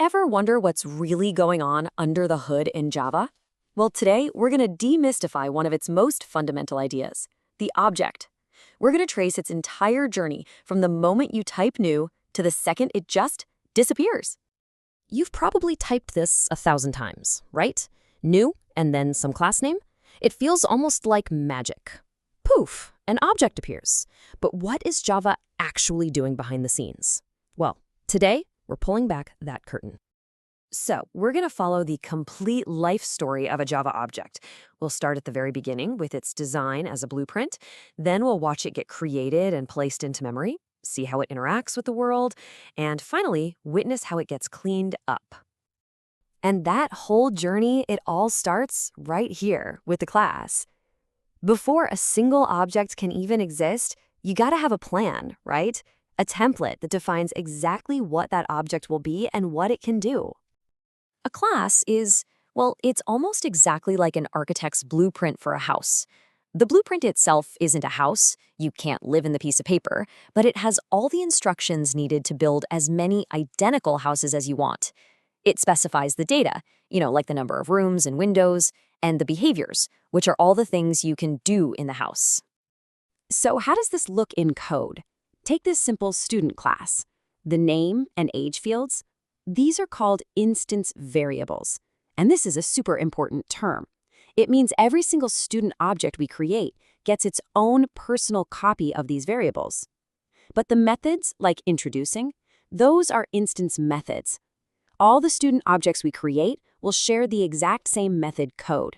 Ever wonder what's really going on under the hood in Java? Well, today we're going to demystify one of its most fundamental ideas, the object. We're going to trace its entire journey from the moment you type new to the second it just disappears. You've probably typed this 1,000 times, right? New and then some class name? It feels almost like magic. Poof, an object appears. But what is Java actually doing behind the scenes? Well, today we're pulling back that curtain. So we're going to follow the complete life story of a Java object. We'll start at the very beginning with its design as a blueprint. Then we'll watch it get created and placed into memory, see how it interacts with the world, and finally, witness how it gets cleaned up. And that whole journey, it all starts right here with the class. Before a single object can even exist, you gotta have a plan, right? A template that defines exactly what that object will be and what it can do. A class is, well, it's almost exactly like an architect's blueprint for a house. The blueprint itself isn't a house, you can't live in the piece of paper, but it has all the instructions needed to build as many identical houses as you want. It specifies the data, like the number of rooms and windows, and the behaviors, which are all the things you can do in the house. So how does this look in code? Take this simple student class. The name and age fields, these are called instance variables. And this is a super important term. It means every single student object we create gets its own personal copy of these variables. But the methods, like introducing, those are instance methods. All the student objects we create will share the exact same method code.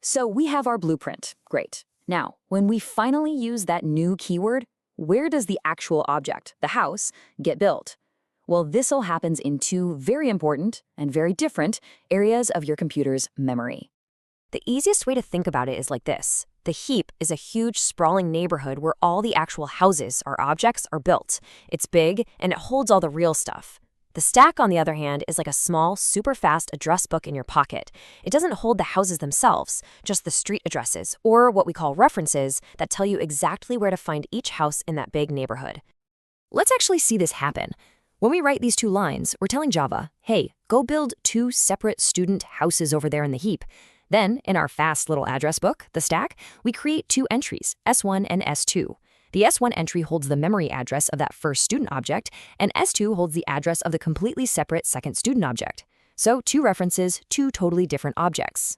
So we have our blueprint. Great. Now, when we finally use that new keyword, where does the actual object, the house, get built? Well, this all happens in two very important and very different areas of your computer's memory. The easiest way to think about it is like this. The heap is a huge, sprawling neighborhood where all the actual houses or objects are built. It's big, and it holds all the real stuff. The stack, on the other hand, is like a small, super fast address book in your pocket. It doesn't hold the houses themselves, just the street addresses, or what we call references, that tell you exactly where to find each house in that big neighborhood. Let's actually see this happen. When we write these two lines, we're telling Java, hey, go build two separate student houses over there in the heap. Then, in our fast little address book, the stack, we create two entries, S1 and S2. The S1 entry holds the memory address of that first student object, and S2 holds the address of the completely separate second student object. So two references, two totally different objects.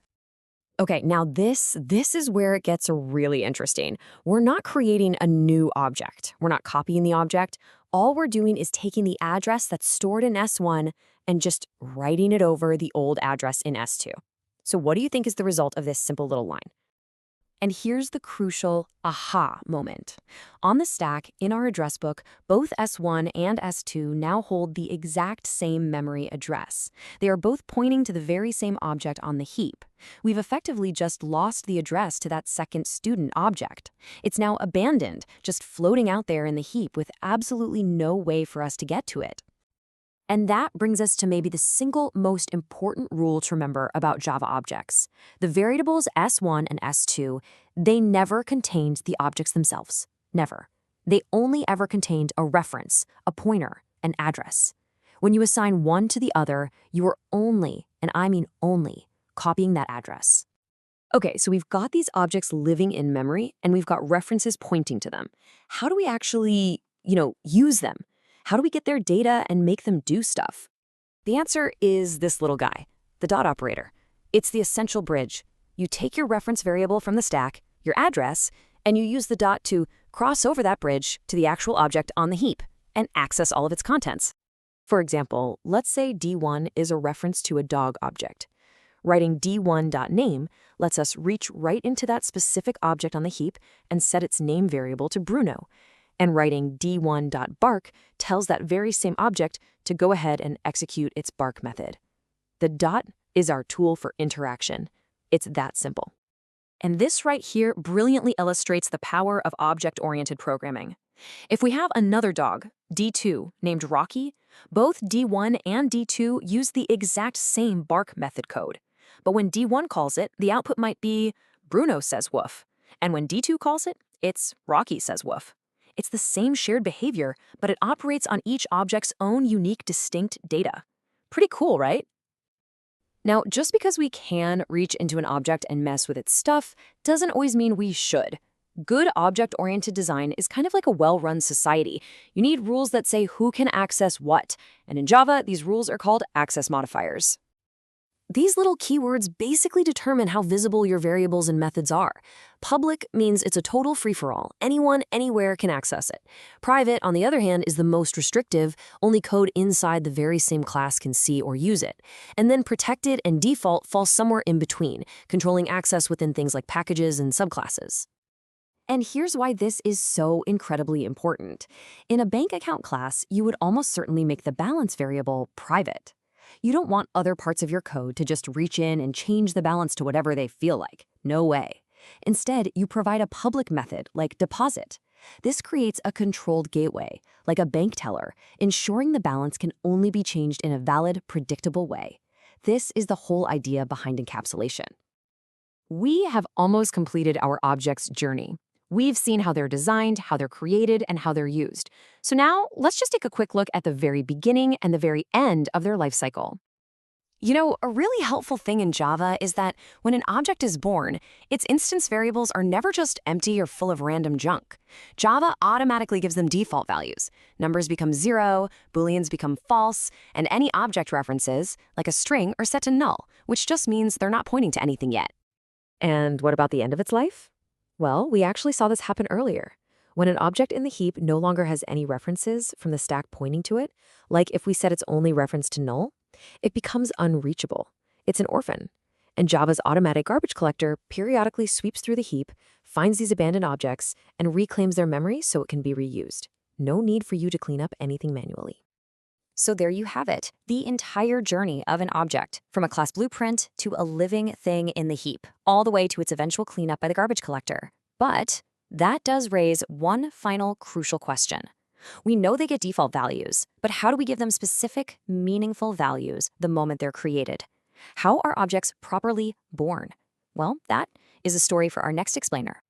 Okay, now this is where it gets really interesting. We're not creating a new object. We're not copying the object. All we're doing is taking the address that's stored in S1 and just writing it over the old address in S2. So what do you think is the result of this simple little line? And here's the crucial aha moment. On the stack, in our address book, both S1 and S2 now hold the exact same memory address. They are both pointing to the very same object on the heap. We've effectively just lost the address to that second student object. It's now abandoned, just floating out there in the heap with absolutely no way for us to get to it. And that brings us to maybe the single most important rule to remember about Java objects. The variables S1 and S2, they never contained the objects themselves. Never. They only ever contained a reference, a pointer, an address. When you assign one to the other, you are only, and I mean only, copying that address. Okay, so we've got these objects living in memory, and we've got references pointing to them. How do we actually, use them? How do we get their data and make them do stuff? The answer is this little guy, the dot operator. It's the essential bridge. You take your reference variable from the stack, your address, and you use the dot to cross over that bridge to the actual object on the heap and access all of its contents. For example, let's say D1 is a reference to a dog object. Writing d1.name lets us reach right into that specific object on the heap and set its name variable to Bruno. And writing d1.bark tells that very same object to go ahead and execute its bark method. The dot is our tool for interaction. It's that simple. And this right here brilliantly illustrates the power of object-oriented programming. If we have another dog, D2, named Rocky, both D1 and D2 use the exact same bark method code. But when D1 calls it, the output might be Bruno says woof. And when D2 calls it, it's Rocky says woof. It's the same shared behavior, but it operates on each object's own unique, distinct data. Pretty cool, right? Now, just because we can reach into an object and mess with its stuff doesn't always mean we should. Good object-oriented design is kind of like a well-run society. You need rules that say who can access what, and in Java, these rules are called access modifiers. These little keywords basically determine how visible your variables and methods are. Public means it's a total free-for-all. Anyone, anywhere can access it. Private, on the other hand, is the most restrictive. Only code inside the very same class can see or use it. And then protected and default fall somewhere in between, controlling access within things like packages and subclasses. And here's why this is so incredibly important. In a bank account class, you would almost certainly make the balance variable private. You don't want other parts of your code to just reach in and change the balance to whatever they feel like. No way. Instead, you provide a public method like deposit. This creates a controlled gateway, like a bank teller, ensuring the balance can only be changed in a valid, predictable way. This is the whole idea behind encapsulation. We have almost completed our object's journey. We've seen how they're designed, how they're created, and how they're used. So now, let's just take a quick look at the very beginning and the very end of their life cycle. You know, a really helpful thing in Java is that when an object is born, its instance variables are never just empty or full of random junk. Java automatically gives them default values. Numbers become 0, booleans become false, and any object references, like a string, are set to null, which just means they're not pointing to anything yet. And what about the end of its life? Well, we actually saw this happen earlier. When an object in the heap no longer has any references from the stack pointing to it, like if we set its only reference to null, it becomes unreachable. It's an orphan. And Java's automatic garbage collector periodically sweeps through the heap, finds these abandoned objects, and reclaims their memory so it can be reused. No need for you to clean up anything manually. So there you have it, the entire journey of an object, from a class blueprint to a living thing in the heap, all the way to its eventual cleanup by the garbage collector. But that does raise one final crucial question. We know they get default values, but how do we give them specific, meaningful values the moment they're created? How are objects properly born? Well, that is a story for our next explainer.